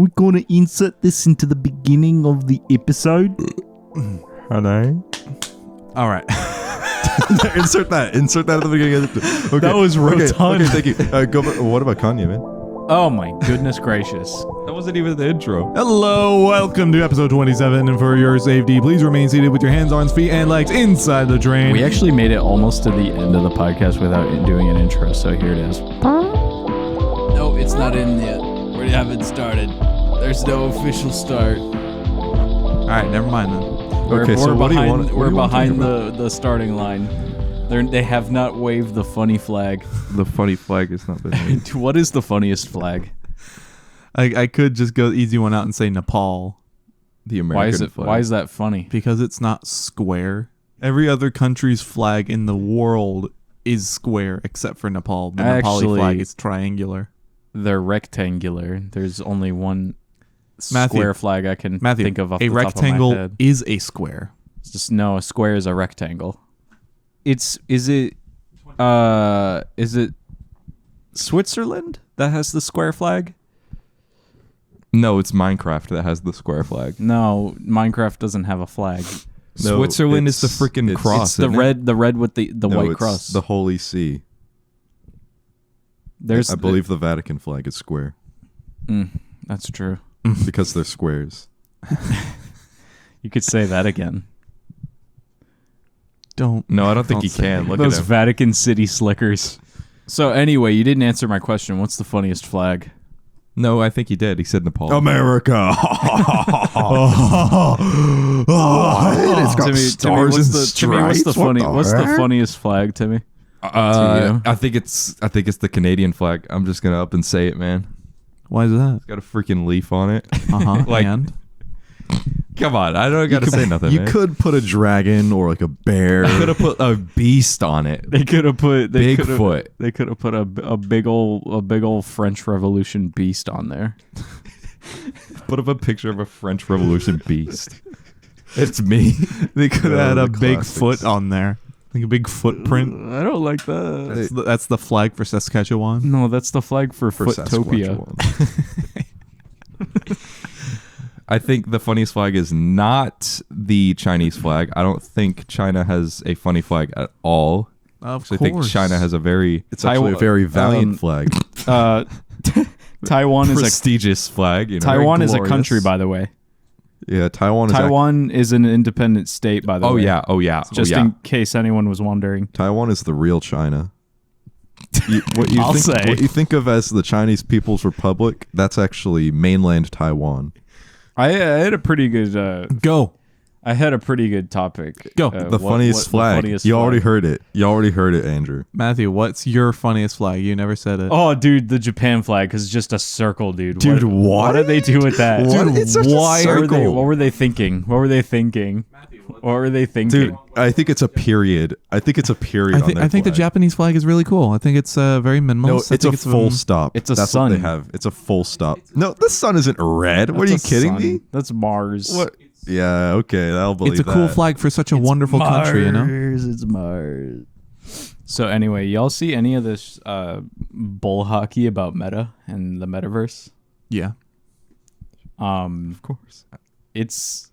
we're gonna insert this into the beginning of the episode. Hello. All right. Insert that at the beginning of the. Okay. That was rotund. Okay, thank you. What about Kanye, man? Oh my goodness gracious. That wasn't even the intro. Hello, welcome to episode 27, and for your safety, please remain seated with your hands, arms, feet, and legs inside the drain. We actually made it almost to the end of the podcast without doing an intro, so here it is. No, it's not in yet. We haven't started. There's no official start. All right, never mind then. Okay, so what do you want? We're behind the starting line. They have not waved the funny flag. The funny flag has not been made. What is the funniest flag? I could just go easy one out and say Nepal, The American flag. Why is that funny? because it's not square. Every other country's flag in the world is square except for Nepal. The Nepali flag is triangular. They're rectangular. There's only one Matthew, square flag I can think of off the a top of my rectangle head. is a square. It's just no, a square is a rectangle. Is it Switzerland that has the square flag? No, it's Minecraft that has the square flag. No, Minecraft doesn't have a flag. No, Switzerland is the freaking cross. It's the red with the white cross. The Holy See. I believe the Vatican flag is square. That's true. Because they're squares. You could say that again. No, I don't think you can. Look Those at him. Vatican City slickers. So anyway, you didn't answer my question. What's the funniest flag? No, I think he did. He said Nepal. America. It's got stars and stripes. What's the funniest flag, Timmy? I think it's the Canadian flag. I'm just gonna up and say it, man. Why is that? It's got a freaking leaf on it. Like, and come on, I don't gotta say nothing. You man. could put a dragon or like a bear. Could have put a beast on it. They could have put Bigfoot. They could have put a big old French Revolution beast on there. Put up a picture of a French Revolution beast. It's me. They could have had the a big classics. foot on there. Like a big footprint. I don't like that. That's the flag for Saskatchewan. No, that's the flag for for Footopia. Sasquatch. I think the funniest flag is not the Chinese flag. I don't think China has a funny flag at all. Of So I think China has a very It's actually a very valiant flag. Taiwan is prestigious flag. You know? Taiwan is a glorious. country, by the way. Yeah, Taiwan is an independent state, by the way. Oh yeah. Just in case anyone was wondering. Taiwan is the real China. What you think of as the Chinese People's Republic, that's actually mainland Taiwan. I had a pretty good Go. I had a pretty good topic. Go. The funniest flag. You already heard it. Andrew. Matthew, what's your funniest flag? You never said it. Oh, dude, the Japan flag, because it's just a circle, dude. Dude, What what? did they do with that? What? It's such a circle. What were they thinking? What were they thinking? Dude, I think it's a period. I think I think the Japanese flag is really cool. I think it's very minimalist. No, I it's think a full stop. it's a That's sun. what they have. It's a full stop. No, the sun isn't red. What are you That's a kidding sun. me? That's Mars. What? Yeah, okay, I'll believe It's a cool that. flag for such a wonderful country, you know? It's Mars. So anyway, y'all see any of this bull hockey about Meta and the metaverse? Yeah. Of course. It's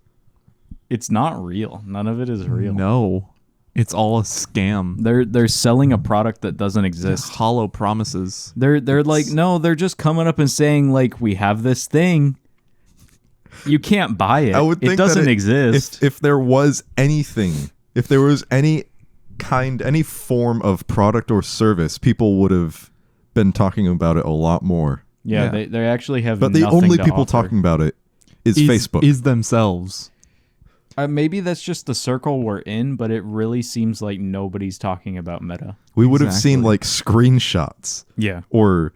not real. None of it is real. No. It's all a scam. They're selling a product that doesn't exist. Hollow promises. They're like, no, they're just coming up and saying like, we have this thing. You can't buy it. I would think it doesn't that exist. If there was anything, if there was any form of product or service, people would have been talking about it a lot more. Yeah, Yeah. they actually have. But the nothing only to people offer. talking about it is Facebook. Is themselves. Maybe that's just the circle we're in, but it really seems like nobody's talking about Meta. We would have seen Exactly. like screenshots Yeah. or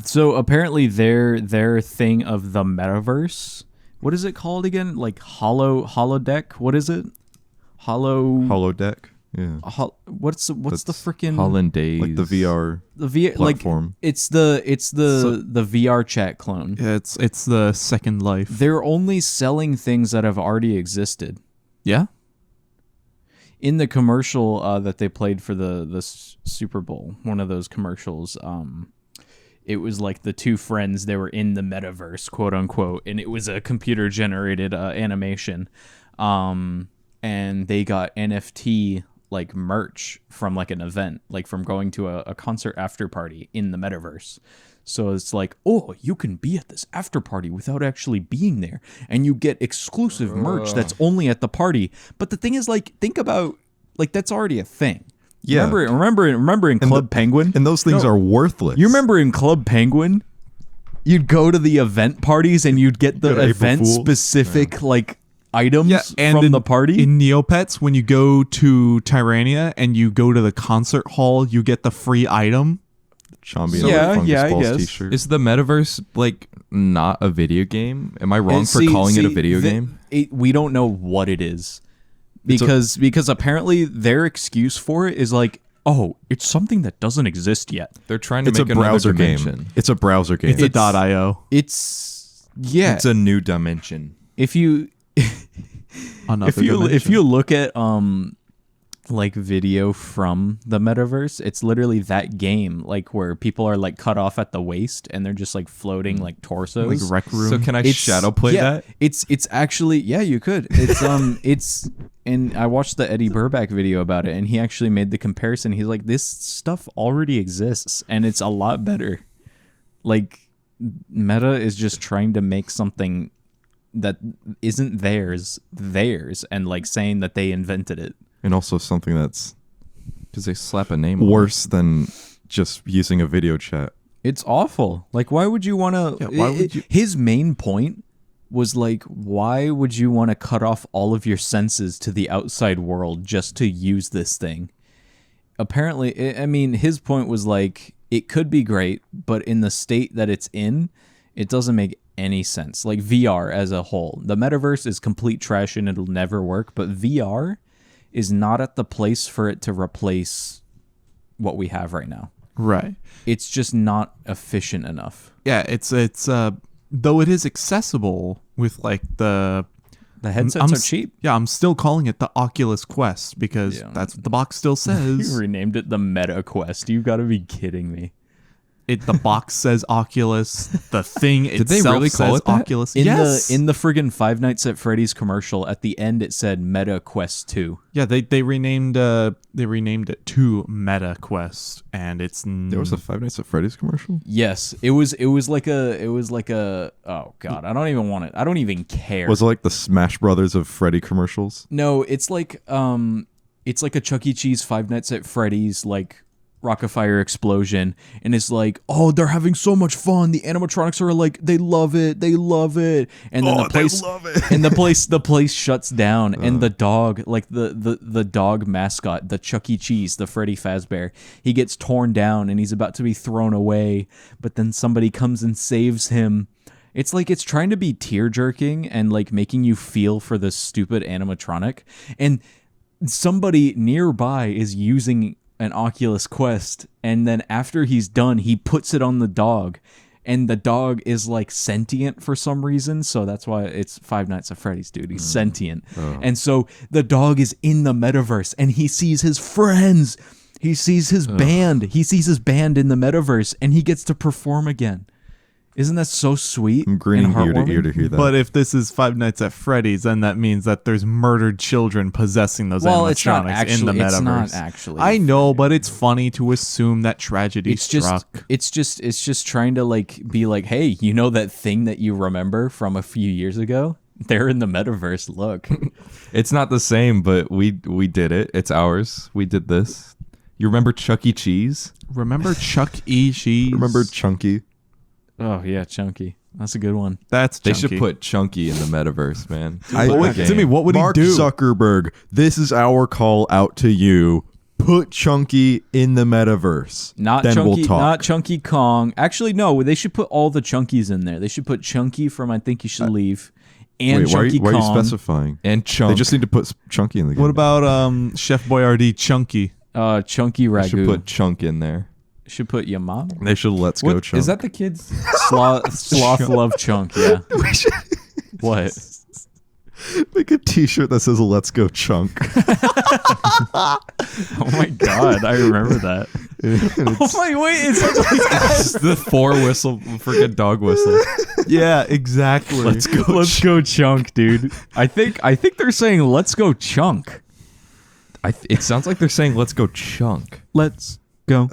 So apparently their thing of the metaverse. What is it called again? Like holodeck? What is it? holodeck. Yeah, What's the freaking Hollandaise. like the VR the VR platform. like it's the VR chat clone. Yeah, it's the Second Life. They're only selling things that have already existed. Yeah? In the commercial that they played for the Super Bowl, one of those commercials, it was like the two friends, they were in the metaverse, quote unquote, and it was a computer generated animation. And they got NFT like merch from like an event, like from going to a concert after party in the metaverse. So it's like, oh, you can be at this after party without actually being there, and you get exclusive merch that's only at the party. But the thing is, like, think about, like, that's already a thing. Yeah. Remember in Club Penguin? And those things are worthless. You remember in Club Penguin, you'd go to the event parties and you'd get the event specific like items from the party. In Neopets, when you go to Tyrania and you go to the concert hall, you get the free item. Chambi I guess. T-shirt. Is the metaverse like not a video game? Am I wrong for calling it a video game? We don't know what it is because apparently their excuse for it is like, oh, it's something that doesn't exist yet. They're trying to It's make a browser another game. dimension. It's a browser game. It's a .io. It's It's a new dimension. if you Another if you look at like video from the metaverse, it's literally that game, like where people are like cut off at the waist and they're just like floating like torsos. like Rec Room. So can I shadow play that? It's actually, yeah, you could. It's it's, and I watched the Eddie Burback video about it, and he actually made the comparison. He's like, this stuff already exists and it's a lot better. Like, Meta is just trying to make something that isn't theirs and like saying that they invented it. And also something that's Because they slap a name on it. worse than just using a video chat. It's awful. Like, why would you want to? Yeah, why would you- His main point was like, why would you want to cut off all of your senses to the outside world just to use this thing? Apparently, I mean, his point was like, it could be great, but in the state that it's in, it doesn't make any sense. Like VR as a whole, the metaverse is complete trash and it'll never work. But VR is not at the place for it to replace what we have right now. Right. It's just not efficient enough. Yeah, it's though it is accessible with like the headsets are cheap. Yeah, I'm still calling it the Oculus Quest because Yeah. that's what the box still You says. renamed it the Meta Quest. You've got to be kidding me. The box says Oculus. The thing Did they itself really call says it that? Oculus. In Yes. the friggin' Five Nights at Freddy's commercial, at the end it said Meta Quest 2. Yeah, they renamed it to Meta Quest, and it's There was a Five Nights at Freddy's commercial? Yes, it was like a oh god, I don't even care. Was it like the Smash Brothers of Freddy commercials? No, it's like a Chuck E. Cheese Five Nights at Freddy's like Rockafire explosion, and it's like, oh, they're having so much fun. The animatronics are like, they love it, and then the place shuts down, and the dog, like the dog mascot, the Chuck E. Cheese, the Freddy Fazbear, he gets torn down and he's about to be thrown away, but then somebody comes and saves him. It's like it's trying to be tear jerking and like making you feel for this stupid animatronic, and somebody nearby is using an Oculus Quest, and then after he's done, he puts it on the dog, and the dog is like sentient for some reason, so that's why it's Five Nights at Freddy's, dude. He's sentient. And so the dog is in the metaverse, and he sees his friends, he sees his band, in the metaverse, and he gets to perform again. Isn't that so sweet? I'm grinning and ear to heartwarming? ear to hear that. But if this is Five Nights at Freddy's, then that means that there's murdered children possessing those Well, animatronics it's not actually, in the metaverse. It's not actually. I know, but it's funny to assume that tragedy It's struck. just trying to like be like, hey, you know that thing that you remember from a few years ago? They're in the metaverse. Look. It's not the same, but we did it. It's ours. We did this. You remember Chuck E. Cheese? Remember Chuck E. Cheese? Remember Chunky? Oh yeah, Chunky. That's a good one. That's They chunky. should put Chunky in the metaverse, man. Timmy, what would Mark he do? Zuckerberg, this is our call out to you. Put Chunky in the metaverse. Not then Chunky, we'll talk. not Chunky Kong. Actually, no. They should put all the Chunkies in there. They should put Chunky from I Think You Should Leave, and Wait, why are Chunky you, why are Kong. you specifying? And Chunk. They just need to put Chunky in the game. What about Chef Boyardee Chunky? Chunky They should Ragu. put Chunk in there. Should put your mom. They should Let's Go What, Chunk. is that the kids? Sloth love Chunk. Yeah. We should What? make a T-shirt that says "Let's Go Chunk." Oh my god, I remember that. Oh my wait, it sounds like the 4 whistle, freaking dog whistle. Yeah, exactly. Let's go. let's go chunk, dude. I think they're saying let's go chunk. It sounds like they're saying let's go chunk. Let's go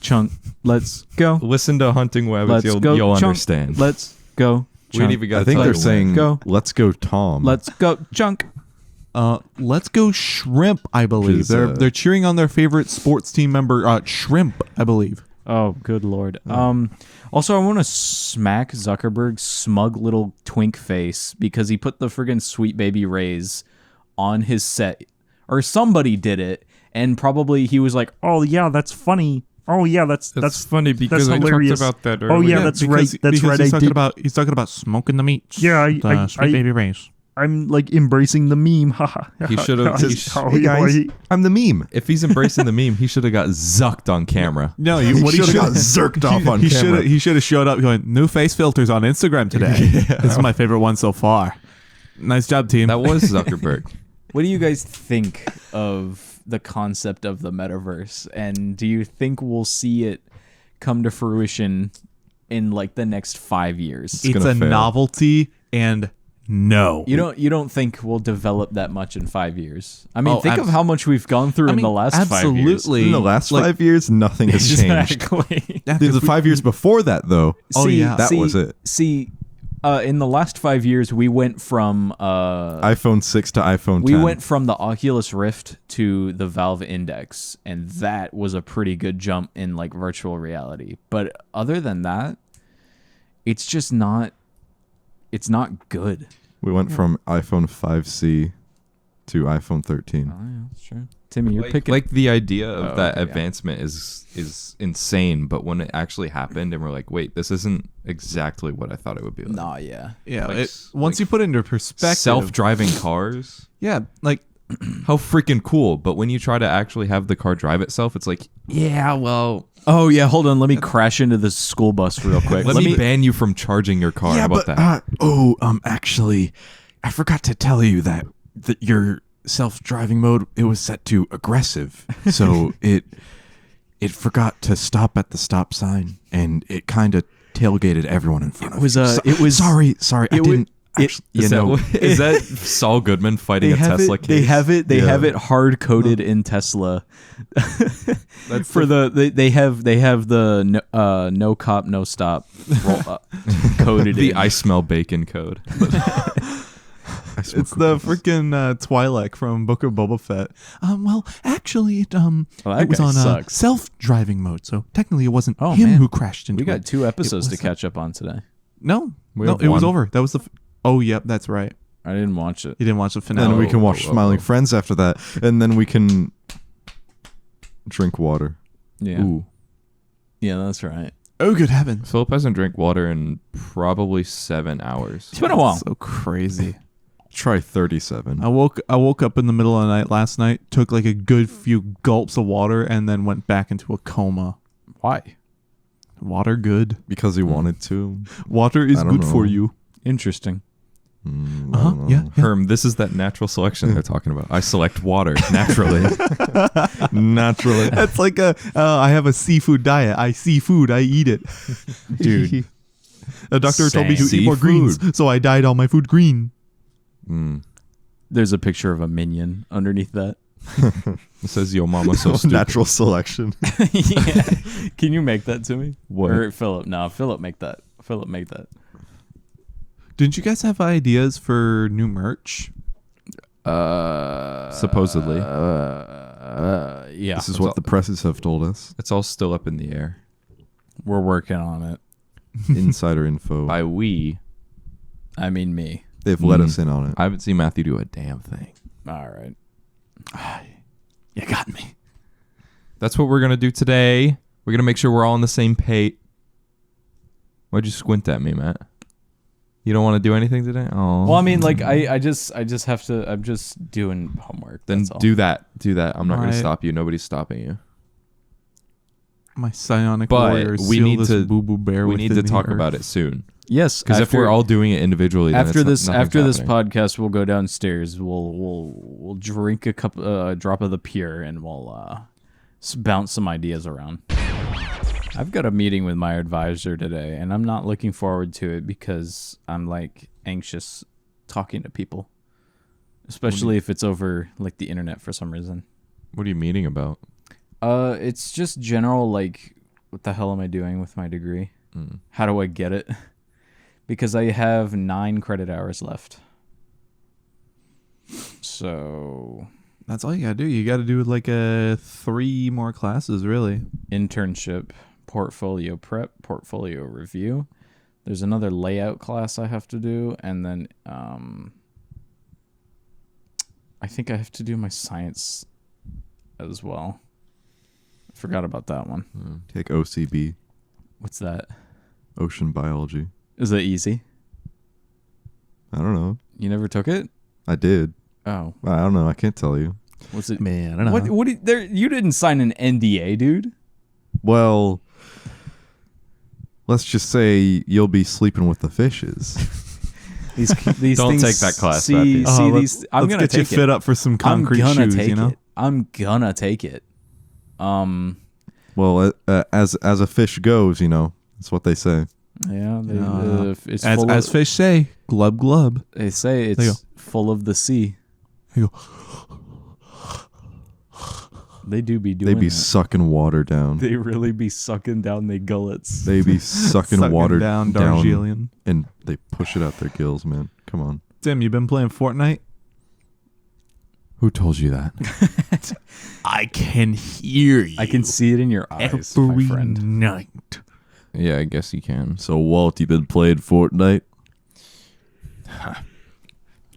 chunk. Let's go. Listen to Hunting Web, Let's you'll chunk. understand. Let's go We chunk. ain't even got I think the they're title saying, yet. Go. let's go Tom. Let's go chunk. Let's go Shrimp, I believe. Is, They're cheering on their favorite sports team member, Shrimp, I believe. Oh, good lord. Also, I want to smack Zuckerberg's smug little twink face because he put the friggin' Sweet Baby Rays on his set, or somebody did it, and probably he was like, "Oh yeah, that's funny. Oh yeah, that's funny because that's I hilarious. talked about that Oh earlier. yeah, that's right. That's right. He's talking about smoking the meats. Yeah, Sweet Baby Rays. I'm like embracing the meme. Haha. He should have. Hey guys, I'm the meme. If he's embracing the meme, he should have got zucked on camera. No, What he should have got zerked off on camera. He should have showed up going, new face filters on Instagram today. This is my favorite one so far. Nice job, team. That was Zuckerberg. What do you guys think of the concept of the metaverse? And do you think we'll see it come to fruition in like the next 5 years? it's gonna a fail. novelty, and no. You don't think we'll develop that much in 5 years? I mean, Oh, think of how much we've gone through in the last 5 years. absolutely. In the last Like, 5 years, nothing has changed. Exactly. yeah, Dude, 'cause the 5 years before that, though, Oh, yeah. that was it. See, in the last 5 years, we went from iPhone 6 to iPhone 10. we went from the Oculus Rift to the Valve Index, and that was a pretty good jump in like virtual reality. But other than that, it's just not. It's not good. We went from iPhone 5C to iPhone 13. Oh, yeah, that's true. Timmy, you're like, picking. like the idea of Oh, that okay, yeah. advancement is insane, but when it actually happened and we're like, wait, this isn't exactly what I thought it would be like. Nah, yeah. yeah, like- once like you put it into perspective, Self-driving cars, yeah, like how freaking cool. But when you try to actually have the car drive itself, it's like, yeah, well, Oh yeah, hold on. Let me crash into the school bus real quick. let me ban you from charging your car. How about that? Actually, I forgot to tell you that your self-driving mode, it was set to aggressive, so it forgot to stop at the stop sign, and it kind of tailgated everyone in front of was, you. it was- sorry. I it wa- didn't. it- Actually, Is that Saul Goodman fighting they a have Tesla it. case? They have it. They Yeah. have it hard coded in Tesla. that's For they have the no cop no stop roll up coded the in. I smell bacon code. it's the freaking Twi'lek from Book of Boba Fett. Well, actually, it that it was guy on sucks. self-driving mode, so technically it wasn't Oh, him man. who crashed into We got it. 2 episodes to was- catch up on today. No, We no, have it was one. over. That was the. Oh, yep, that's right. I didn't watch it. You didn't watch the And finale. then we can watch oh, Smiling oh. Friends after that. And then we can drink water. Yeah. Ooh. Yeah, that's right. Oh, good heavens! Philip hasn't drank water in probably 7 hours. It's been a while. So crazy. Try 37. I woke up in the middle of the night last night, took like a good few gulps of water, and then went back into a coma. Why? Water good. Because he wanted to. Water is I don't good for know. you. Interesting. I Uh-huh. don't know. Yeah. Herm, this is that natural selection they're talking about. I select water naturally. Naturally. That's like I have a seafood diet. I see food, I eat it. Dude. The doctor told me to Same. eat more greens, so I dyed all my food green. Mm. There's a picture of a minion underneath that. It says, yo, mama so stupid. Natural selection. Yeah. Can you make that to me? What? Or Philip? No, Philip make that. Philip make that. Didn't you guys have ideas for new merch? Supposedly. Yeah. This is what the presses have told us. It's all still up in the air. We're working on it. Insider info. By we, I mean me. They've let us in on it. I haven't seen Matthew do a damn thing. All right. You got me. That's what we're going to do today. We're going to make sure we're all on the same page. Why'd you squint at me, Matt? You don't want to do anything today? Oh. Well, I mean, like I just have to. I'm just doing homework. Then that's all. do that. Do that. I'm not going to My- stop you. Nobody's stopping you. My psionic But warriors we seal need this to- boo-boo bear We need to within the talk earth. about it soon. Yes, Because if we're all doing it individually, then after it's this podcast, we'll go downstairs. We'll drink a cup, drop of the pure, and we'll bounce some ideas around. I've got a meeting with my advisor today, and I'm not looking forward to it because I'm like anxious talking to people, especially if it's over like the internet for some reason. What are you meeting about? It's just general, like, what the hell am I doing with my degree? How do I get it? Because I have 9 credit hours left. So That's all you gotta do. You gotta do like 3 more classes, really. internship, portfolio prep, portfolio review. There's another layout class I have to do, and then I think I have to do my science as well. I forgot about that one. Take OCB, What's that? ocean biology. Is that easy? I don't know. You never took it? I did. Oh, I don't know. I can't tell you. what's it? Man, I don't What? know. What? You didn't sign an NDA, dude. Well, let's just say you'll be sleeping with the fishes. These Don't things, take that class, See, Matthew. see let's, these. I'm let's gonna get you take fit it. up for some I'm concrete gonna shoes, take you know? it. I'm gonna take it. Well, as a fish goes, you know, that's what they say. Yeah, it's As, full as of, fish say, glub glub. they say There you it's full of the sea. There you go. They do be doing They be that. sucking water down. They really be sucking down their gullets. They be sucking water down, down, Darjeeling. and they push it out their gills, man. Come on. Tim, you been playing Fortnite? Who told you that? I can hear you. I can see it in your eyes, my friend. night. Yeah, I guess you can. So, Walt, you been playing Fortnite?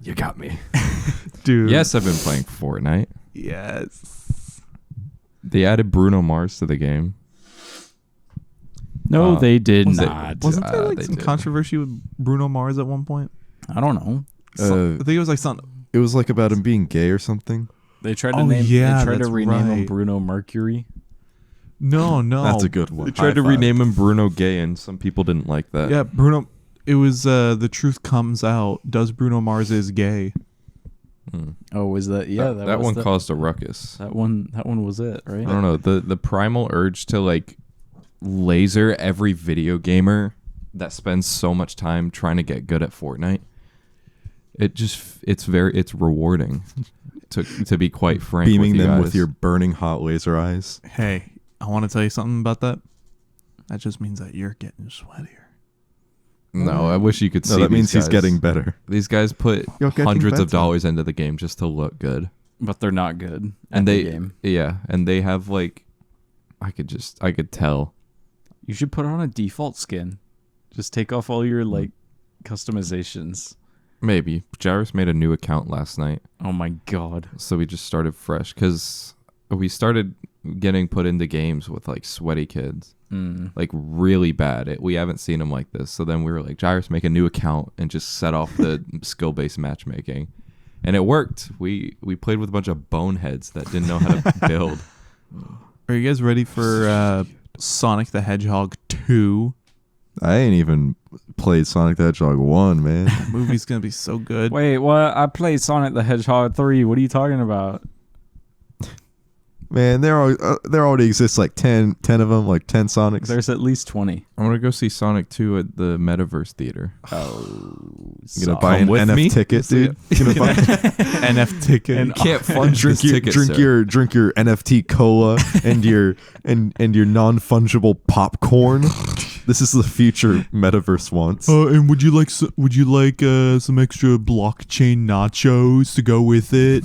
You got me. Dude. Yes, I've been playing Fortnite. Yes. They added Bruno Mars to the game. No, they did was it- not. Wasn't there like they some did. controversy with Bruno Mars at one point? I don't know. I think it was like something. It was like about him being gay or something. They tried to Oh, name. yeah, they tried to that's rename him right. Bruno Mercury. No. That's a good one. They tried to High five. rename him Bruno Gay, and some people didn't like that. Yeah, Bruno. It was The Truth Comes Out. Does Bruno Mars is gay? Oh, was that? Yeah, that was one the- caused a ruckus. That one was it, right? I don't know. The primal urge to like laser every video gamer that spends so much time trying to get good at Fortnite. It's rewarding to be quite frank. Beaming with you them guys. with your burning hot laser eyes. Hey, I want to tell you something about that. That just means that you're getting sweatier. No, I wish you could see. No, that these means he's guys. getting better. These guys put You're getting hundreds of better. dollars into the game just to look good, But they're not good. At and the they game. and they have like, I could tell. You should put on a default skin. Just take off all your like customizations. Maybe Jairus made a new account last night. Oh my god. So we just started fresh because we started getting put into games with like sweaty kids, like really bad. We haven't seen them like this. So then we were like, Jairus, make a new account and just set off the skill-based matchmaking. And it worked. We played with a bunch of boneheads that didn't know how to build. Are you guys ready for Sonic the Hedgehog 2? I ain't even played Sonic the Hedgehog 1, man. The movie's gonna be so good. Wait, what? I played Sonic the Hedgehog 3. What are you talking about? Man, there already exists like 10 of them, like 10 Sonics. There's at least 20. I'm gonna go see Sonic 2 at the Metaverse Theater. You gonna buy an with NF me? ticket, dude? You gonna buy NF ticket. And Can't fund drink this your ticket, drink sir. your drink your NFT cola and your and your non-fungible popcorn. This is the future Metaverse wants. And would you like some extra blockchain nachos to go with it?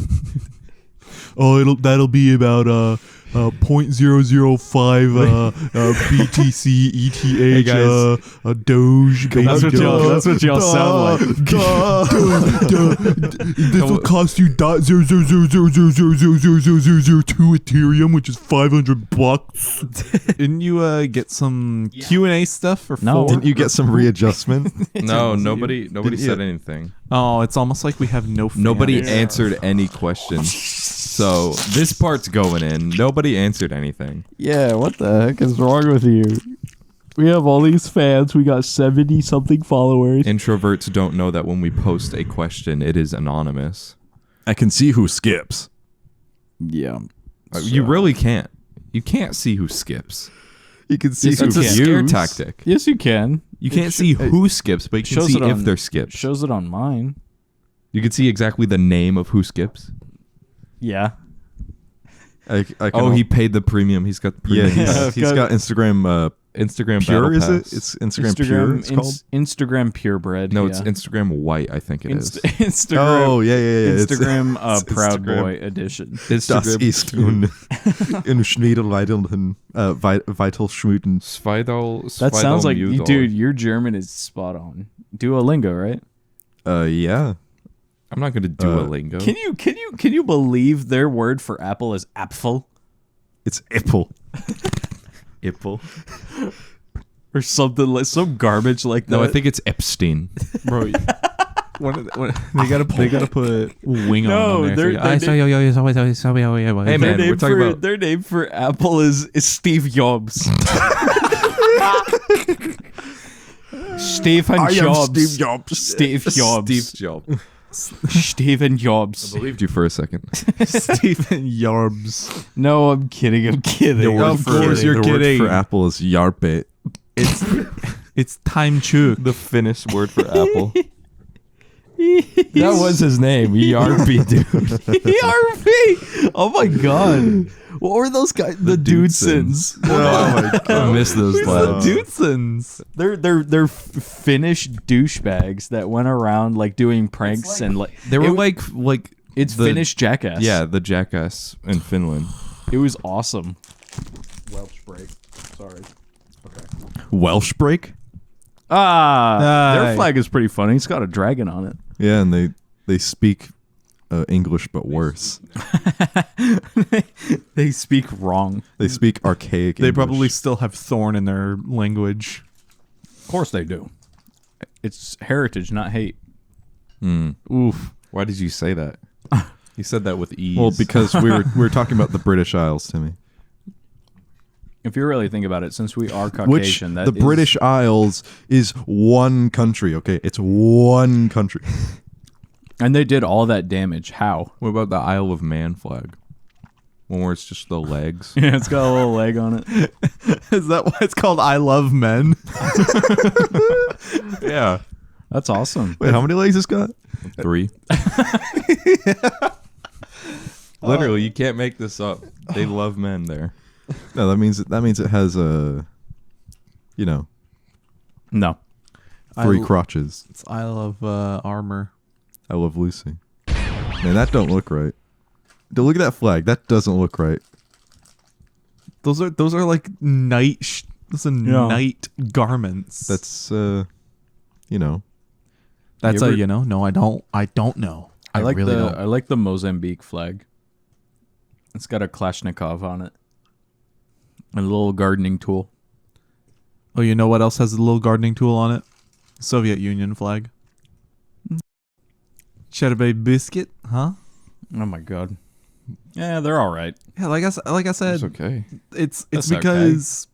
That'll be about 0.005 BTC ETH Doge. That's what y'all sound like. This will cost you .0.000000002 Ethereum, which is $500. Didn't you get some Q&A stuff for No. $4? Didn't you get some readjustment? No, nobody Didn't said you? anything. Oh, it's almost like we have no fans. Nobody answered any questions. So this part's going in. Nobody answered anything. Yeah, what the heck is wrong with you? We have all these fans. We got 70-something followers. Introverts don't know that when we post a question, it is anonymous. I can see who skips. Yeah. You really can't. You can't see who skips. You can see Yes, who That's a can. scare Views. tactic. Yes, you can. You can't see who skips, but you can shows see it if on- they're skips. Shows it on mine. You can see exactly the name of who skips. Yeah. I can Oh, he paid the premium. He's got the yeah, premium. he's got Instagram Instagram Pure, Battle is it? Pass. It's Instagram Pure, it's called? Instagram purebred. No, yeah. it's Instagram White, I think it is. Instagram. Oh, yeah. It's- Instagram it's Proud Instagram. Boy edition. Das ist in Schneedelweiden, Vital Schmuten. That sounds like, dude, your German is spot on. Duolingo, right? Yeah. I'm not going to do a lingo. Can you believe their word for apple is Apfel It's Apple. Ipple. or something like some garbage like that? No, I think it's Epstein. Bro, they gotta put wing No, on there. they're- for you. they're- Hey, man, we're talking about... their name for Apple is Steve Jobs. Stephen Jobs. Jobs. Steve Jobs. Steve Jobs. Steven Jobs. I believed you for a second. Stephen Yarbs. No, I'm kidding. I'm kidding. Of course you're the kidding. word for Apple is Yarpe. It's time chuk. The Finnish word for apple. That was his name. ERB, dude. ERB. Oh my god. What were those guys? The Dudesons. Oh my god. I miss those lads. Dudesons. They're Finnish douchebags that went around like doing pranks and like They were it- like it's the- Finnish jackass. Yeah, the jackass in Finland. It was awesome. Welsh break. Sorry. Welsh break? Their Aye. flag is pretty funny. It's got a dragon on it. Yeah, and they speak English but worse. They speak wrong. They speak archaic They English. probably still have thorn in their language. Of course they do. It's heritage, not hate. Oof. Why did you say that? You said that with ease. Well, because we were talking about the British Isles, Timmy. If you really think about it, since we are Which Caucasian, the British Isles is one country, okay? It's one country. and they did all that damage. How? what about the Isle of Man flag? One where it's just the legs. Yeah, it's got a little leg on it. Is that why it's called I Love Men? Yeah. That's awesome. Wait, how many legs it's got? 3. Literally, you can't make this up. They love men there. No, that means it has a, No. 3 crotches. It's I Love Armor. I love Lucy. Man, that don't look right. Look at that flag. That doesn't look right. Those are like night. Those are night garments. That's That's You ever- No, I don't know. I like really the don't. I like the Mozambique flag. It's got a Kalashnikov on it. And a little gardening tool. Oh, you know what else has a little gardening tool on it? Soviet Union flag. Cheddar Bay biscuit, huh? Oh my god. Yeah, they're all right. Yeah, like I said, It's okay. it's That's because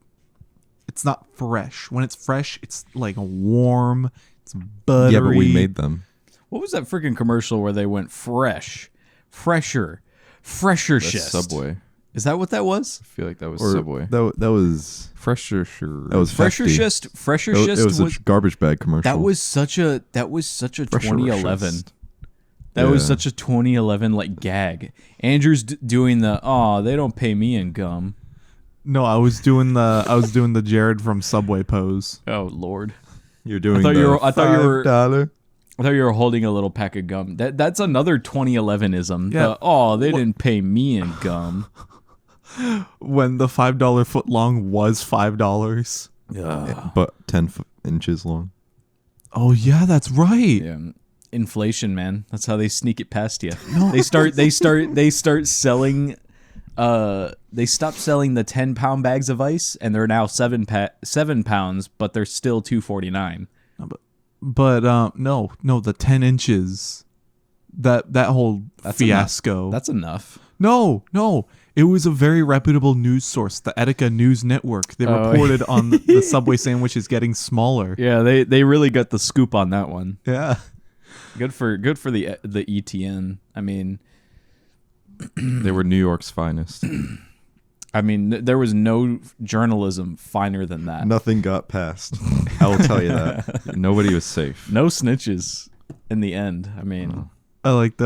it's not fresh. When it's fresh, it's like warm. It's buttery. yeah, but we made them. What was that freaking commercial where they went fresher That's shist? Subway. Is that what that was? I feel like that was Or Subway. that was Fresher, sure. that was Fresher hefty. shist. Fresher It shist was a garbage bag commercial. that was such a Fresher 2011. shist. That was Yeah. such a 2011 like gag. Andrew's doing the they don't pay me in gum. No, I was doing the Jared from Subway pose. Oh lord. You're doing. I thought you were- I thought you were- $5. I thought you were holding a little pack of gum. That's another 2011ism. Yeah. They didn't pay me in gum. When the $5 foot long was $5. But 10 inches long. Oh yeah, that's right. Yeah. Inflation, man. That's how they sneak it past you. They start selling they stopped selling the 10-pound bags of ice and they're now 7 pounds, but they're still $2.49. But no, the 10 inches. That whole fiasco. That's enough. No. It was a very reputable news source, the Etika News Network. They Oh, reported on the Subway sandwiches getting smaller. Yeah, they really got the scoop on that one. Yeah. Good for the ETN. I mean, They were New York's finest. I mean, there was no journalism finer than that. Nothing got past. I will tell you that. Nobody was safe. No snitches in the end. I mean, I liked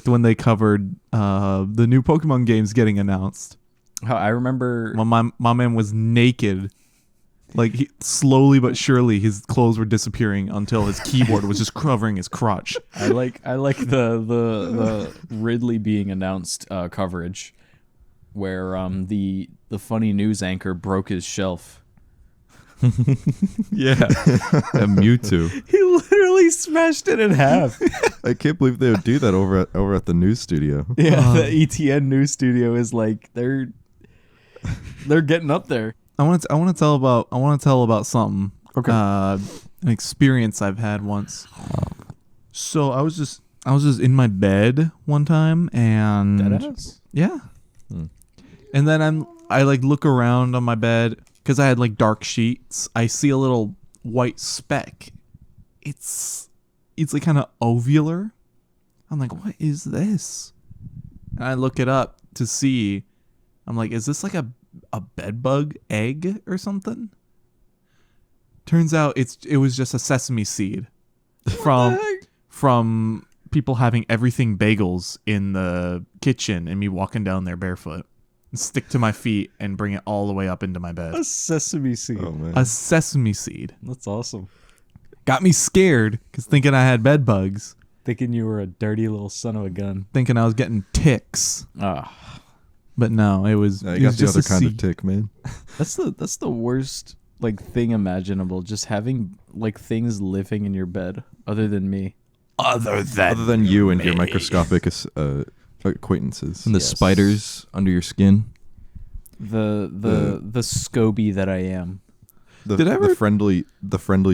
when they covered the new Pokemon games getting announced. how I remember. My man was naked. Like slowly but surely, his clothes were disappearing until his keyboard was just covering his crotch. I like the Ridley being announced coverage, where the funny news anchor broke his shelf. Yeah. And Mewtwo. He literally smashed it in half. I can't believe they would do that over at the news studio. Yeah, the ETN news studio is like they're getting up there. I want to tell about something. Okay. An experience I've had once. So I was just in my bed one time and Deadass? yeah. And then I like look around on my bed because I had like dark sheets. I see a little white speck. It's like kind of ovular. I'm like, what is this? And I look it up to see. I'm like, is this like a bed bug egg or something? Turns out it was just a sesame seed from people having everything bagels in the kitchen and me walking down there barefoot and stick to my feet and bring it all the way up into my bed. A sesame seed. Oh man. A sesame seed. That's awesome. Got me scared because thinking I had bed bugs, Thinking you were a dirty little son of a gun. thinking I was getting ticks. Ah, But no, it was, I it got was the just other a kind of seed. tick, man. that's the worst like thing imaginable. Just having like things living in your bed other than me. Other Other than you and your microscopic acquaintances. And the Yes. spiders under your skin. The SCOBY that I am. The friendly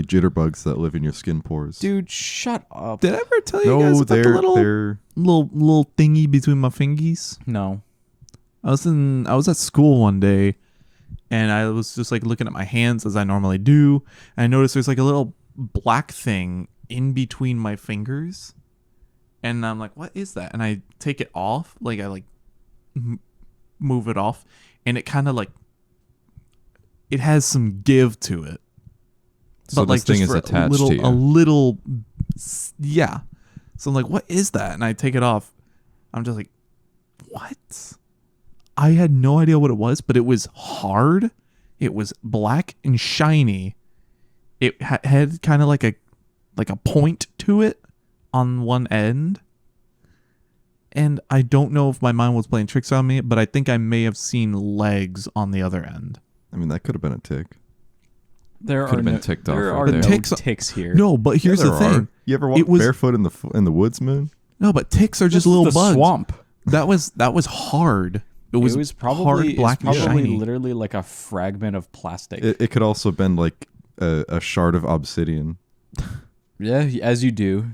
jitterbugs that live in your skin pores. Dude, shut up. Did I ever tell you guys No, about the they're little thingy between my fingies? No. I was at school one day and I was just like looking at my hands as I normally do. And I noticed there's like a little black thing in between my fingers. And I'm like, what is that? And I take it off. Like I like move it off and it kind of like, it has some give to it. So this thing is attached to you. A little, yeah. So I'm like, what is that? And I take it off. I'm just like, what? I had no idea what it was, but it was hard. It was black and shiny. It had kind of like a point to it on one end. And I don't know if my mind was playing tricks on me, but I think I may have seen legs on the other end. I mean, that could have been a tick. There Could've are been no, ticked off there right are there. no Ticks- ticks here. No, but here's Yeah, the there thing. are. You ever walk It was- barefoot in the woods, Moon? No, but ticks are This just is little the bugs. swamp. That was hard. It was probably hard, black, it was and probably shiny. literally like a fragment of plastic. It could also have been like a shard of obsidian. Yeah, as you do.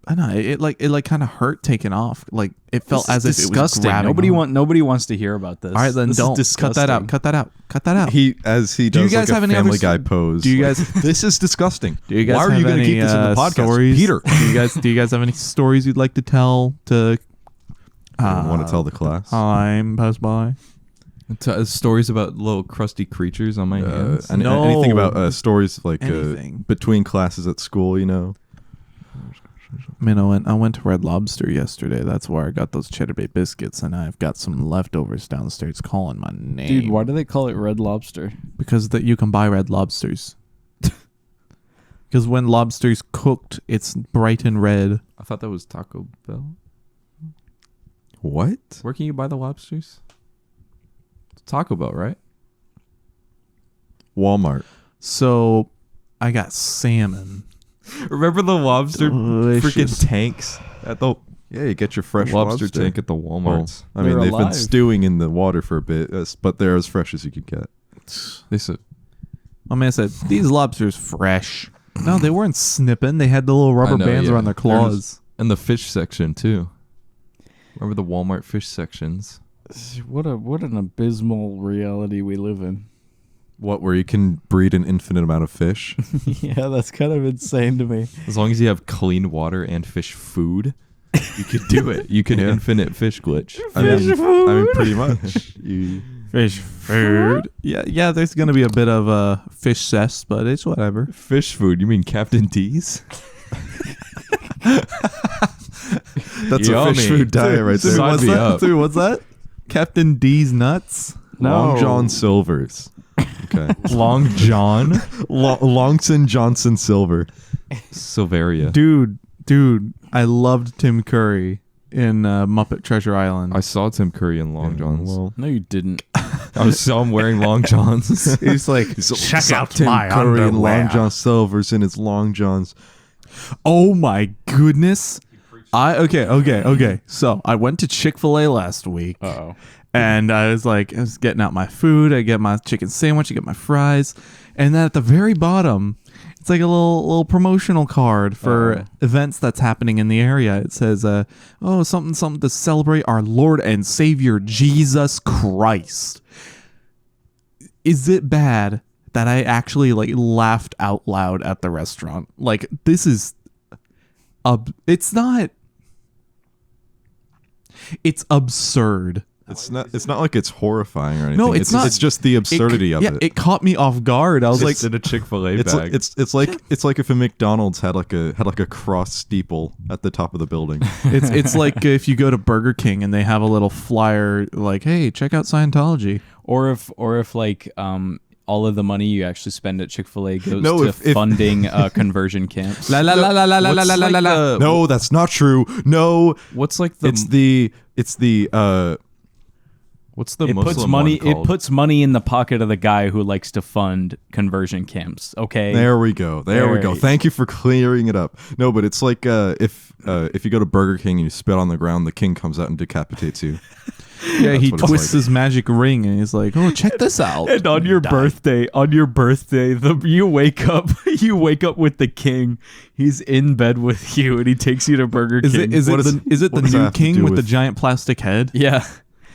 I know it like kind of hurt taking off. Like it felt This as is if it was disgusting. grabbing. Nobody wants to hear about this. All right, then This is don't cut that out. disgusting. Cut that out. Cut that out. He Do you does guys like have a any Family other Guy sto- pose. Do you guys? This is disgusting. Do you guys Why are have you going to any, keep this in the podcast, stories? Peter? Do you guys have any stories you'd like to tell to? want to tell the class? I'm pass by. Stories about little crusty creatures on my hands. No. Anything about stories like Anything. between classes at school, you know? I mean, I went to Red Lobster yesterday. That's where I got those cheddar bay biscuits, and I've got some leftovers downstairs calling my name. Dude, why do they call it Red Lobster? Because that you can buy red lobsters. Because when lobster's cooked, it's bright and red. I thought that was Taco Bell. What? Where can you buy the lobsters? Taco Bell, right? Walmart. So I got salmon. Remember the lobster Delicious. freaking tanks at the Yeah, you get your fresh lobster tank at the Well, Walmarts? I mean, They're they've alive. been stewing in the water for a bit, but they're as fresh as you can get. They said My man said, these lobsters fresh. No, they weren't snipping. They had the little rubber know, bands yeah. around their claws. and the fish section too. Remember the Walmart fish sections? What an abysmal reality we live in. What, where you can breed an infinite amount of fish? Yeah, that's kind of insane to me. As long as you have clean water and fish food. You could do it. You can infinite fish glitch. I mean, pretty much. Fish food. Yeah. There's gonna be a bit of a fish cess, but it's whatever. Fish food? You mean Captain D's? That's Yummy. a fish food diet right there. Sign What's me that? up. Dude, what's that? Captain D's nuts. Long John Silvers. Okay. Long John Longson Johnson Silver. Silveria. Dude, I loved Tim Curry in Muppet Treasure Island. I saw Tim Curry in Long Johns. Well, No, you didn't. I saw him wearing Long Johns. He's like, check out Tim my Curry and underwear. Long John Silvers in his Long Johns. Oh my goodness. Okay. So I went to Chick-fil-A last week. Uh-oh. And I was getting out my food. I get my chicken sandwich. I get my fries. And then at the very bottom, it's like a little promotional card for events that's happening in the area. It says, something to celebrate our Lord and Savior Jesus Christ. Is it bad that I actually laughed out loud at the restaurant? Like, this is it's not. It's absurd. It's not like it's horrifying or anything. No, it's not. It's just the absurdity of it. It caught me off guard. I was like, It's in a Chick-fil-A It's bag. it's like if a McDonald's had like a cross steeple at the top of the building. it's like if you go to Burger King and they have a little flyer like, "Hey, check out Scientology." Or if like all of the money you actually spend at Chick-fil-A goes No, to if- funding conversion camps. La la la la la la la la la la. No, that's not true. No, What's like the it's the what's the It Muslim puts money. one It called? puts puts money in the pocket of the guy who likes to fund conversion camps. Okay. There we go. There we go. There. Thank you for clearing it up. No, but it's like if you go to Burger King and you spit on the ground, the king comes out and decapitates you. Yeah, he what it's twists like. his magic ring and he's like, "Oh, check this out." And on your birthday, you wake up with the king. He's in bed with you, and he takes you to Burger Is King. it is What it does- the, is it what the does that new have to king do with the with- giant plastic head? Yeah.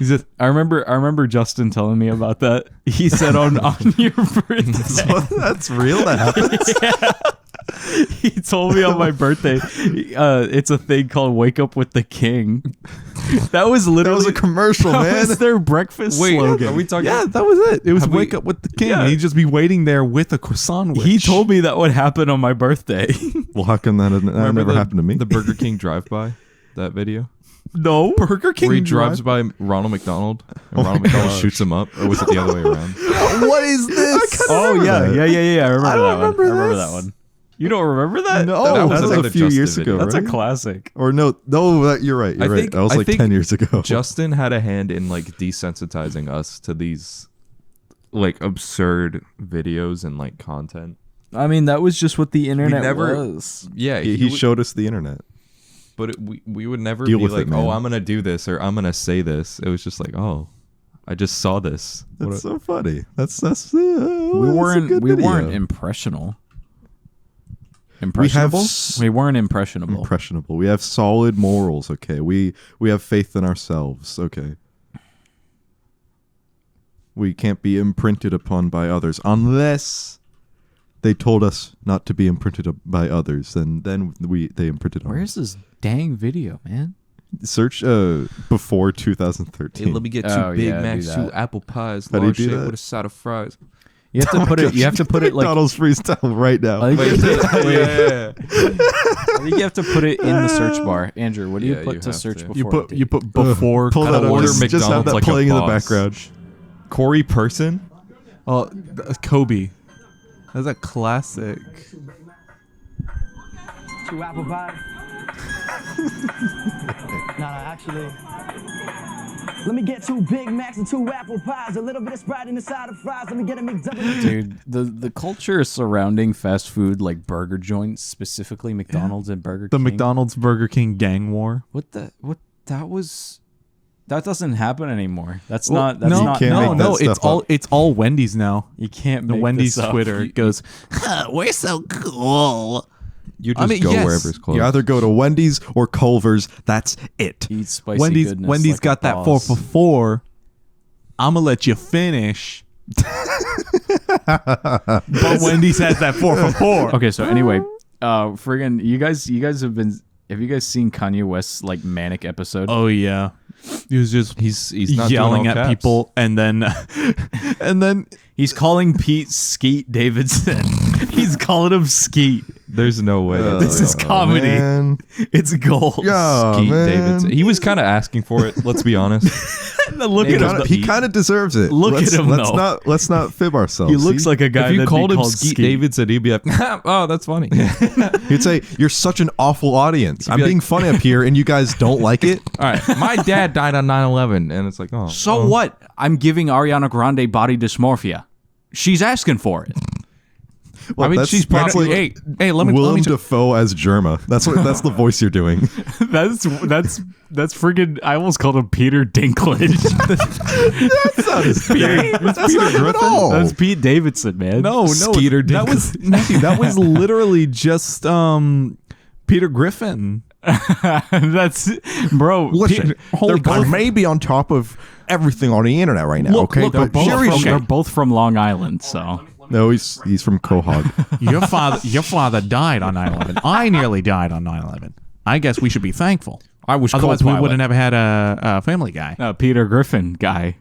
He's just I remember Justin telling me about that. He said on your birthday. That's real. That happens. He told me on my birthday, it's a thing called "Wake Up with the King." That was That literally was a commercial, that man. was their breakfast Wait, slogan. are we talking? yeah, that was it. It was Have wake we- up with the king. Yeah. And he'd just be waiting there with a croissant. He told me that would happen on my birthday. Well, how come that Remember never the- happened to me? The Burger King drive-by, that video no Burger King. where he drives by Ronald McDonald and Ronald McDonald shoots him up, or was it the other way around? What is this? Oh yeah, that. yeah. I remember I that don't one. remember I remember this. that one. You don't remember that? No. That was That's like another a few Justin years video. ago, That's right? a classic. Or no, you're right. You're I right. think- That was I like think 10 years ago. Justin had a hand in like desensitizing us to these like absurd videos and like content. I mean, that was just what the internet never- was. Yeah, he would- showed us the internet. but we would never Deal be with it, like, man. oh, I'm gonna do this or I'm gonna say this. It was just like, oh, I just saw this. That's so funny. That's We that's a weren't good video. impressionable. We have Impressionable? We weren't impressionable. impressionable. We have solid morals. Okay, we have faith in ourselves. Okay, we can't be imprinted upon by others unless they told us not to be imprinted by others. Then they imprinted on Where's us. this dang video, man? Search before 2013. me get Oh, yeah, do that. apple pies, How do you large do shake that? with a side of fries. You have to put it. You have to put it like. McDonald's freestyle right now. I think, you have to, yeah. I think you have to put it in the search bar. Andrew, what do you Yeah, put you to have search to. before? You put before. Pull that up. order Just have McDonald's that like a playing in the boss. background. Corey Person. Oh, Kobe. That's a classic. 2 apple pies. Nah, actually. Let me get 2 Big Macs and 2 apple pies, a little bit of Sprite in the side of fries. Let me get a McDouble. Dude, the culture surrounding fast food, like burger joints, specifically McDonald's and Burger The King. McDonald's Burger King gang war. That doesn't happen anymore. That's Well, not. That's no, not. can't no, make no. that It's stuff all. up. It's all Wendy's now. You can't. The make Wendy's this up. Twitter goes, "We're so cool." You just I mean, go yes. wherever's close. You either go to Wendy's or Culver's. That's it. Eat spicy Wendy's goodness Wendy's like a got that boss. 4 for 4. I'm gonna let you finish. But Wendy's has that 4 for 4. Okay, so anyway, friggin', you guys have been Have you guys seen Kanye West's like manic episode? Oh yeah, he was just He's not yelling doing all at caps. people, and then and then He's calling Pete Skeet Davidson. He's calling him Skeet. There's no way. This is comedy. Man. It's gold. Yeah, Skeet man. Davidson. He was kind of asking for it. Let's be honest. Look at him. He kind of deserves it. Look let's, at him, Let's though. let's not fib ourselves. He looks See? like a guy If you that'd called be him called Skeet Davidson, he'd be like, "Oh, that's funny." He'd say, "You're such an awful audience. I'm be being like- funny up here, and you guys don't like it." All right, my dad died on 9/11, and it's like, oh, So what? I'm giving Ariana Grande body dysmorphia. She's asking for it. Well, I mean, that's- she's that's probably. like Hey, let me. Willem Dafoe as Germa. That's the voice you're doing. That's friggin'. I almost called him Peter Dinklage. That's not his thing. That's Peter not him at Griffin. all. That's Pete Davidson, man. no, Skeeter that was Matthew, that was literally just Peter Griffin. That's bro. Listen, holy they're both maybe on top of everything on the internet right now. Look, okay, look, They're but both, seriously, they're both from Long Island, so no, he's from Quahog. Your father died on 9/11. I nearly died on 9/11. I guess we should be thankful. I was Otherwise, we would have never had a Family Guy. Peter Griffin guy.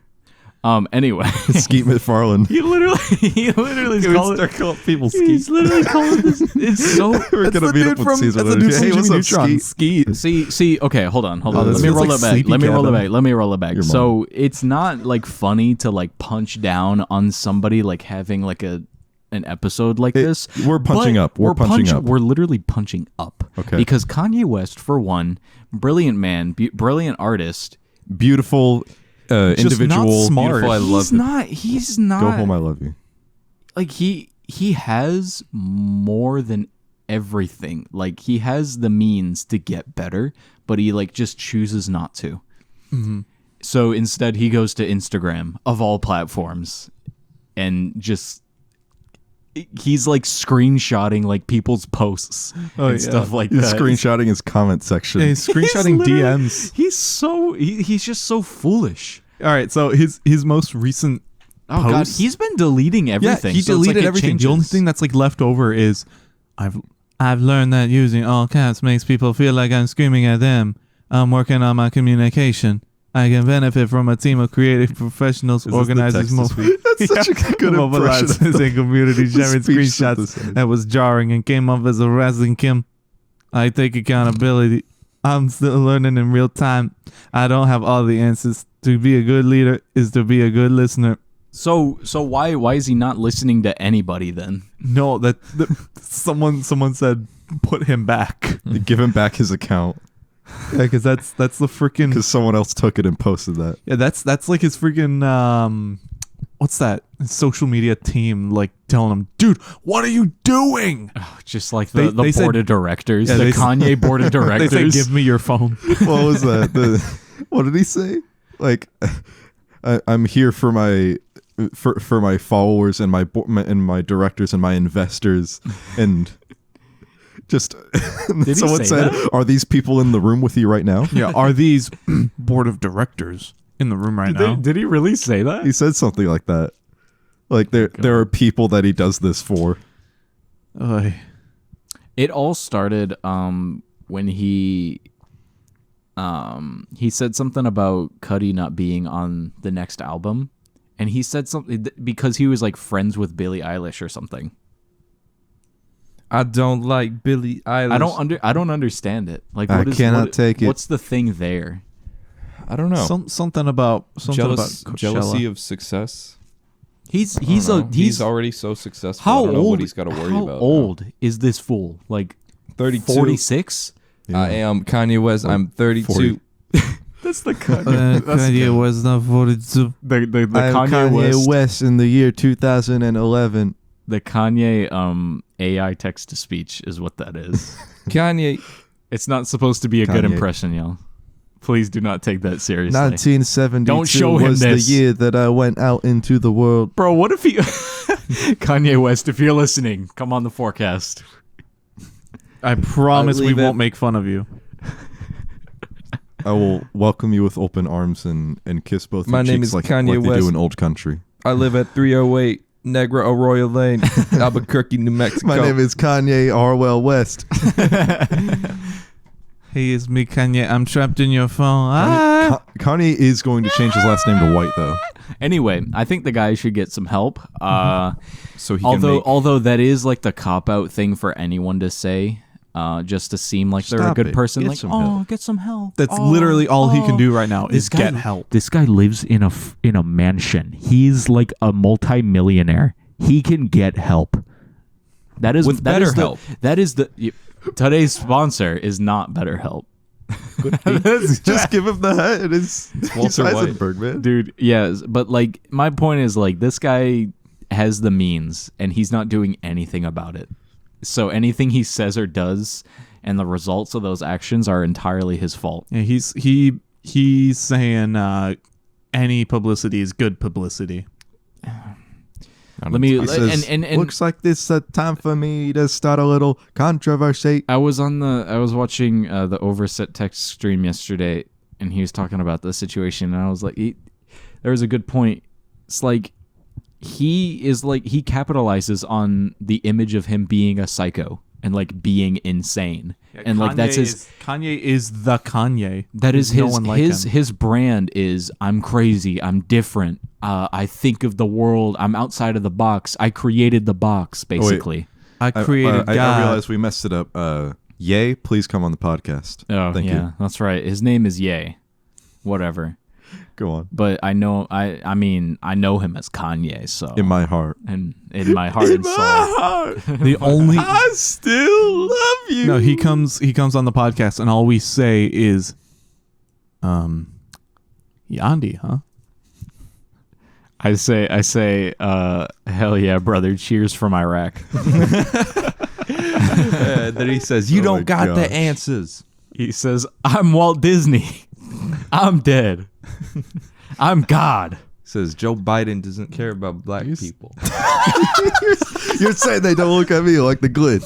Anyway, Skeet McFarlane. he literally is calling. calling people He's literally calling this. It's so. We're gonna meet up with Caesar. Hey, what's up, Skeet? Skeet. See. Okay, hold on. Oh, Let this me feels roll like it back. Sleepy Let me roll it Cabin. back. Let me roll it back. Your So it's not like funny to like punch down on somebody like having like an episode like this. we're punching but up. We're punching up. We're literally punching up. Okay. Because Kanye West, for one, brilliant man, brilliant artist. Beautiful individual. not smart. Beautiful, I love He's it. not. He's not. Go home, I love you. Like he has more than everything. Like he has the means to get better, but he like just chooses not to. So instead he goes to Instagram of all platforms and just he's like screenshotting like people's posts and stuff like He's that. screenshotting his comment section. Yeah, he's screenshotting literally- DMs. He's so he's just so foolish. All right, so his most recent Oh god, posts- he's been deleting everything. Yeah, he so it's deleted like it everything. The only changes. thing that's like left over is I've learned that using all caps makes people feel like I'm screaming at them. I'm working on my communication. I can benefit from a team of creative professionals, Is this the organizers, text to speech? That's such a good impression. mobilizers and community sharing speech screenshots synthesis. that was jarring and came off as harassing Kim. I take accountability. I'm still learning in real time. I don't have all the answers. To be a good leader is to be a good listener. So why is he not listening to anybody then? No, someone said put him back. Give him back his account Yeah, because that's the freaking because someone else took it and posted that. yeah. That's like his freaking what's that? His social media team like telling him, dude, what are you doing? Just like They the said- board of directors, Yeah, the they- Kanye board of They directors. say, give me your phone. What was that? What did he say? Like, I'm here for my followers and my directors and my investors and just he someone say said, that? "Are these people in the room with you right now?" Yeah, are these board of directors in the room right now? Did he really say that? He said something like that. Like there are people that he does this for. Oy. It all started when he said something about Cudi not being on the next album, and he said something because he was like friends with Billie Eilish or something. I don't like Billie Eilish. I don't understand it. Like I what is, cannot what- take it. What's the thing there? I don't know. Something about Coachella. Jealousy of success. He's He's already so successful. how I don't know old? what he's got to worry how about. old is this fool? Like 32. 46? I am Kanye West. I'm 32. 40. That's the Kanye. Kanye was not 42. The I'm Kanye, West in the year 2011. The Kanye AI text to speech is what that is. Kanye. It's not supposed to be a good Kanye. impression, y'all. Please do not take that seriously. 1972 Don't show him was this. the year that I went out into the world. Bro, what if he Kanye West, if you're listening, come on the forecast. I promise we leave it. won't make fun of you. I will welcome you with open arms and kiss both My your name cheeks is like Kanye they West. do in old country. I live at 308 Negra Arroyo Lane, Albuquerque, New Mexico. My name is Kanye Arwell West. Hey, it's me, Kanye. I'm trapped in your phone. Ah. Kanye is going to change his last name to White, though. Anyway, I think the guy should get some help. So he can make... Although that is like the cop-out thing for anyone to say, just to seem like they're a Stop good it. person. Get Like, some oh, help." get some help. That's Oh, literally all he can oh." do right now is get help. This guy lives in a mansion. He's like a multi-millionaire. He can get help. That is With that is BetterHelp. That is today's sponsor is not BetterHelp. Just give him the head. He's Walter White. Heisenberg, man. Dude, yes, but like my point is like this guy has the means and he's not doing anything about it. So anything he says or does and the results of those actions are entirely his fault. Yeah, he's saying any publicity is good publicity. Let me He says, and looks like this is a time for me to start a little controversy. I was watching the Overset text stream yesterday and he was talking about the situation and I was like there was a good point. It's like he capitalizes on the image of him being a psycho and like being insane. And like that's his Kanye is the Kanye. that is There's no his one like him. his brand is I'm crazy, I'm different. I think of the world, I'm outside of the box. I created the box basically. I created I God. realized we messed it up. Yay, please come on the podcast. Oh, Thank yeah, you. that's right. His name is Ye. Whatever. Go on. But I know I mean I know him as Kanye, so In my heart. and in my heart and soul. The only I still love you. no, he comes on the podcast and all we say is, Yandi, huh? I say, hell yeah, brother! Cheers from Iraq. then he says, "You Oh my don't got gosh. the answers." He says, "I'm Walt Disney. I'm dead. I'm God." Says Joe Biden doesn't care about black people. You're saying they don't look at me like the glitch.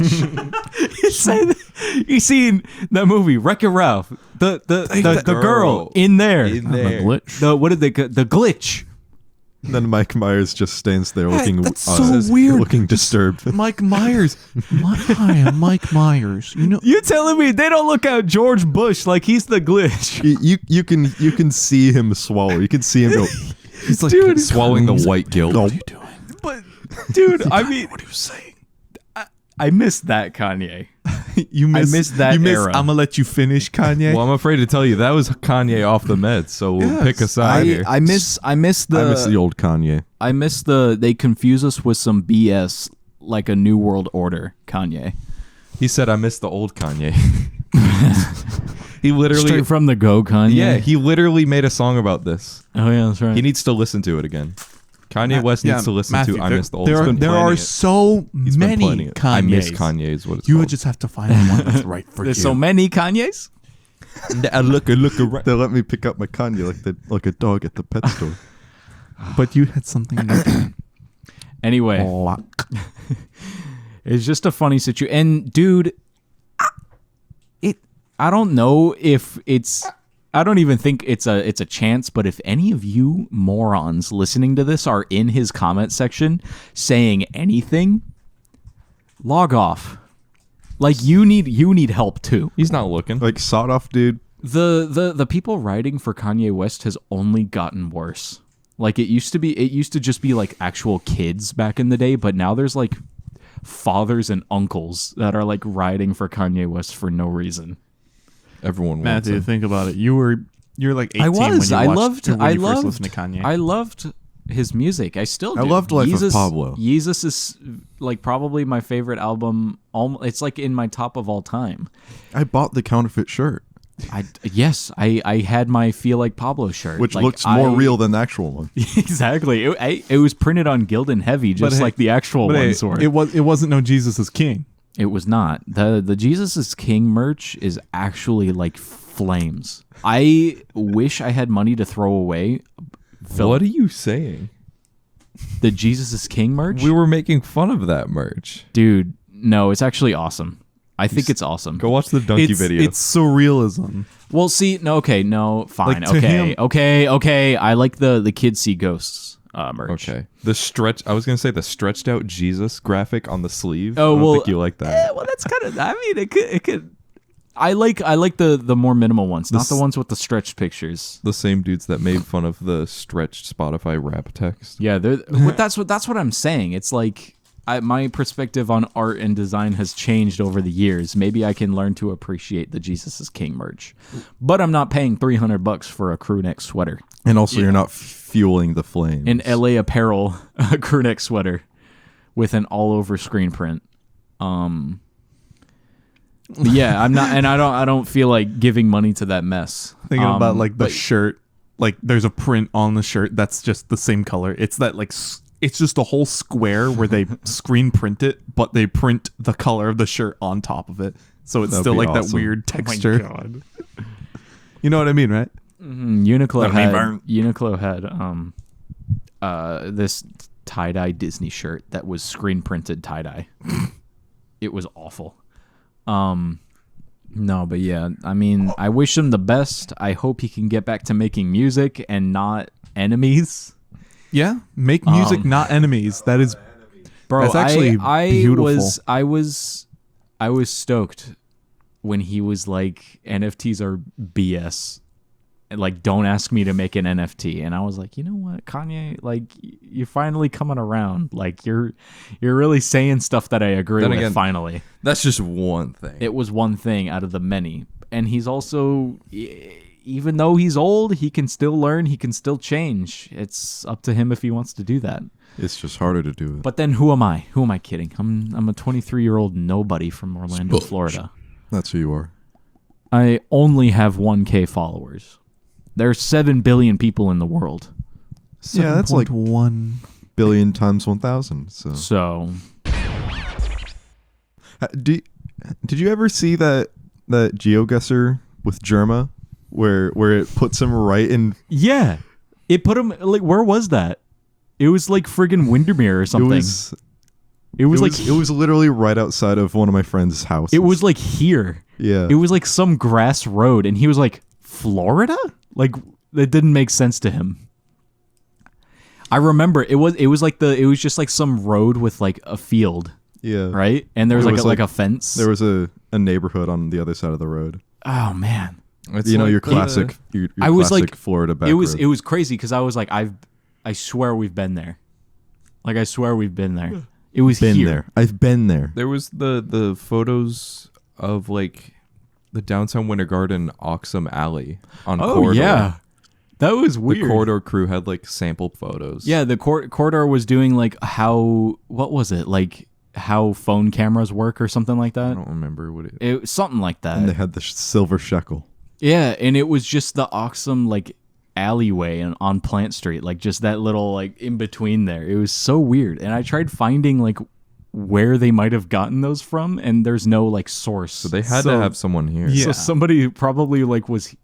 You seen that movie Wreck-It Ralph? The girl in there. In there. The what did they the glitch? Then Mike Myers just stands there looking that's so weird. looking disturbed. Mike Myers. Hi, I'm Mike Myers. You know, You telling me they don't look at George Bush like he's the glitch? You can see him swallow. You can see him go. he's like Dude, Swallowing the white guilt. No. doing. But dude, I mean, What are you saying? I missed that Kanye. You missed that era. I'm gonna let you finish, Kanye. Well, I'm afraid to tell you that was Kanye off the meds, so we'll pick a side here. I miss I miss the old Kanye. they confuse us with some BS like a New World Order Kanye. He said, "I miss the old Kanye." He literally, Straight from the go Kanye. yeah, he literally made a song about this. Oh yeah, that's right. He needs to listen to it again. Kanye West needs to listen Matthew, to "I there- Miss the Old." There, He's been there planning are it. so He's been planning many it. Kanyes. I miss Kanye is what it's You called. would just have to find one that's right for There's you. so many Kanyes. look around. They let me pick up my Kanye like a dog at the pet store. But you had something to Anyway, block. it's just a funny situation. And dude, I don't know if it's. I don't even think it's a chance. But if any of you morons listening to this are in his comment section saying anything, log off. Like you need help too. He's not looking. Like sawed off dude. The people writing for Kanye West has only gotten worse. Like it used to just be like actual kids back in the day, but now there's like fathers and uncles that are like writing for Kanye West for no reason. Everyone wants Matthew, him. think about it. You're like 18 I was. when I you watched, loved. when I you first loved. listened to Kanye. I loved his music. I still do. I loved Life of Pablo. Yeezus is like probably my favorite album. It's like in my top of all time. I bought the counterfeit shirt, I had my Feel Like Pablo shirt, which Like, looks more I- real than the actual one. Exactly. It was printed on Gildan Heavy, just hey- like the actual but hey, ones were. it wasn't no Jesus is King. It was not. The Jesus is King merch is actually like flames. I wish I had money to throw away. What are you saying? The Jesus is King merch? We were making fun of that merch. Dude, no, it's actually awesome. I think it's awesome. Go watch the donkey video. It's surrealism. Well, see, no, okay, no, fine, Like, to him- okay. I like the kids see ghosts merch. Okay. I was gonna say the stretched out Jesus graphic on the sleeve. Oh, I don't well, think you like that. Well, that's kind of. I mean, it could. I like the more minimal ones, not the ones with the stretched pictures. The same dudes that made fun of the stretched Spotify rap text. Yeah, that's what I'm saying. It's like my perspective on art and design has changed over the years. Maybe I can learn to appreciate the Jesus is King merch, but I'm not paying $300 for a crew neck sweater. And also, you're not fueling the flames. An LA Apparel crew neck sweater with an all over screen print. But yeah, I'm not, and I don't feel like giving money to that mess. Thinking about like the shirt, like there's a print on the shirt that's just the same color. It's that like it's just a whole square where they screen print it, but they print the color of the shirt on top of it, so it's That'd still be like that awesome. weird texture. You know what I mean, right? Uniqlo had this tie-dye Disney shirt that was screen printed tie-dye. It was awful. No, but yeah, I mean, I wish him the best. I hope he can get back to making music and not enemies. Yeah, make music, not enemies. That is, Bro, that's actually beautiful. I was stoked when he was like, NFTs are BS. And like, don't ask me to make an NFT. And I was like, you know what, Kanye, like, you're finally coming around. Like, you're really saying stuff that I agree Then with. again, finally, That's just one thing. it was one thing out of the many. And he's also, even though he's old, he can still learn. He can still change. It's up to him if he wants to do that. It's just harder to do it. But then who am I? Who am I kidding? I'm a 23-year-old nobody from Orlando, Florida. That's who you are. I only have 1K followers. There's 7 billion people in the world. Yeah, that's like 1 billion times 1,000. So Did you ever see that GeoGuessr with Germa, where it puts him right in? yeah, it put him like, where was that? It was like friggin' Windermere or something. It was literally right outside of one of my friend's houses. it was like here. Yeah. It was like some grass road, and he was like, Florida? Like, that didn't make sense to him. I remember it was just like some road with like a field, Yeah. right? And there was It like was like like- a fence. There was a neighborhood on the other side of the road. Oh man. It's You know, like your the- classic, your I was classic like- Florida back It was road. crazy because I was like, I swear we've been there. Like, I swear we've been there. It was been here. there. I've been there. There was the photos of like the downtown Winter Garden Oxum Alley on Oh Corridor. yeah, that was The weird. Corridor crew had like sample photos. Yeah, the Corridor was doing like what was it, like how phone cameras work or something like I that. don't remember what it. It something like that. And they had the silver shekel. Yeah, and it was just the Oxum like alleyway on Plant Street, like just that little like in between there. It was so weird, and I tried finding like where they might have gotten those from, and there's no like source. So they had to have someone here. Yeah. So somebody probably like was.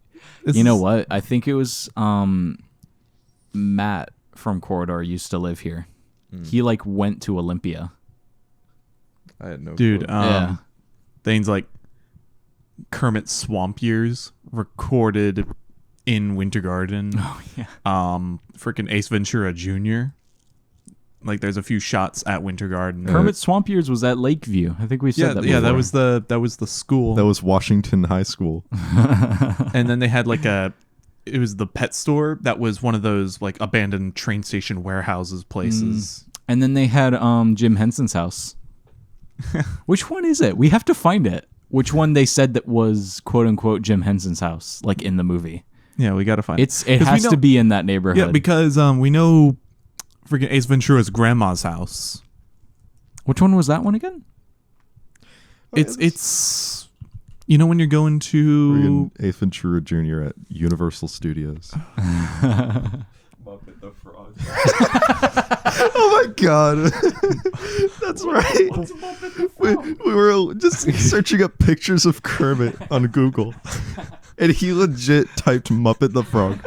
This You know is- what? I think it was Matt from Corridor used to live here. He like went to Olympia. I had no Dude, clue. Yeah. things like Kermit Swamp Years recorded in Winter Garden. Oh yeah. Freaking Ace Ventura Jr. Like, there's a few shots at Winter Garden. Kermit Swamp Years was at Lakeview. I think we said Yeah, that. yeah, that before. was the school. That was Washington High School. And then they had like it was the pet store that was one of those like abandoned train station warehouses places. And then they had Jim Henson's house. Which one is it? We have to find it. Which one they said that was quote unquote Jim Henson's house, like in the movie? Yeah, we got to find It 'Cause has we to know- be in that neighborhood. Yeah, because we know freaking Ace Ventura's grandma's house. Which one was that one again? It's you know when you're going to Friggin' Ace Ventura Jr. at Universal Studios. Muppet the Frog. Oh my god. That's right. We were just searching up pictures of Kermit on Google. And he legit typed Muppet the Frog.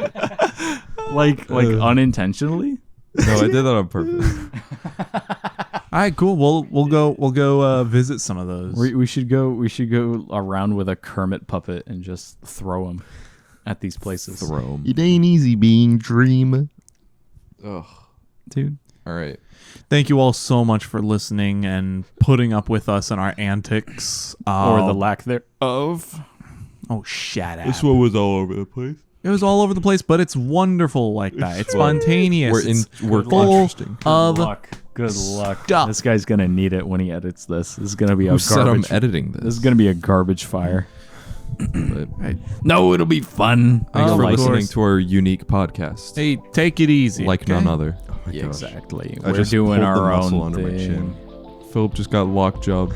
Like unintentionally? No, I did that on purpose. All right, cool. We'll go visit some of those. We should go around with a Kermit puppet and just throw him at these places. Throw 'em. It ain't easy being Dream. Ugh. Dude. All right. Thank you all so much for listening and putting up with us and our antics. Or the lack thereof. Oh, shut up. This one was all over the place. It was all over the place, but it's wonderful like that. It's spontaneous. We're full interesting. of Good luck. stuff. This guy's gonna need it when he edits this. This is gonna be a Who said I'm garbage. editing This this? is gonna be a garbage fire. But No, it'll be fun. thanks Oh, for of listening course. to our unique podcast. Hey, take it easy. like okay? none other. Yeah, exactly. I We're just doing pulled the our muscle own under my thing. chin. Philip just got lockjaw. All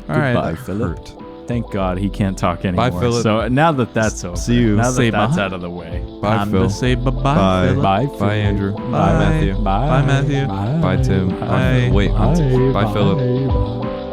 right. Goodbye, Philip. Thank God he can't talk anymore. Philip. So now that that's over, See you. now Say that that's bye. out of the way. Bye, Time Phil. to say bye-bye. Bye. Philip. Bye, Bye, Andrew. Bye. Bye, Matthew. Bye, Bye, Matthew. Bye, Bye, Tim. Bye. Wait. Bye, Philip. Bye.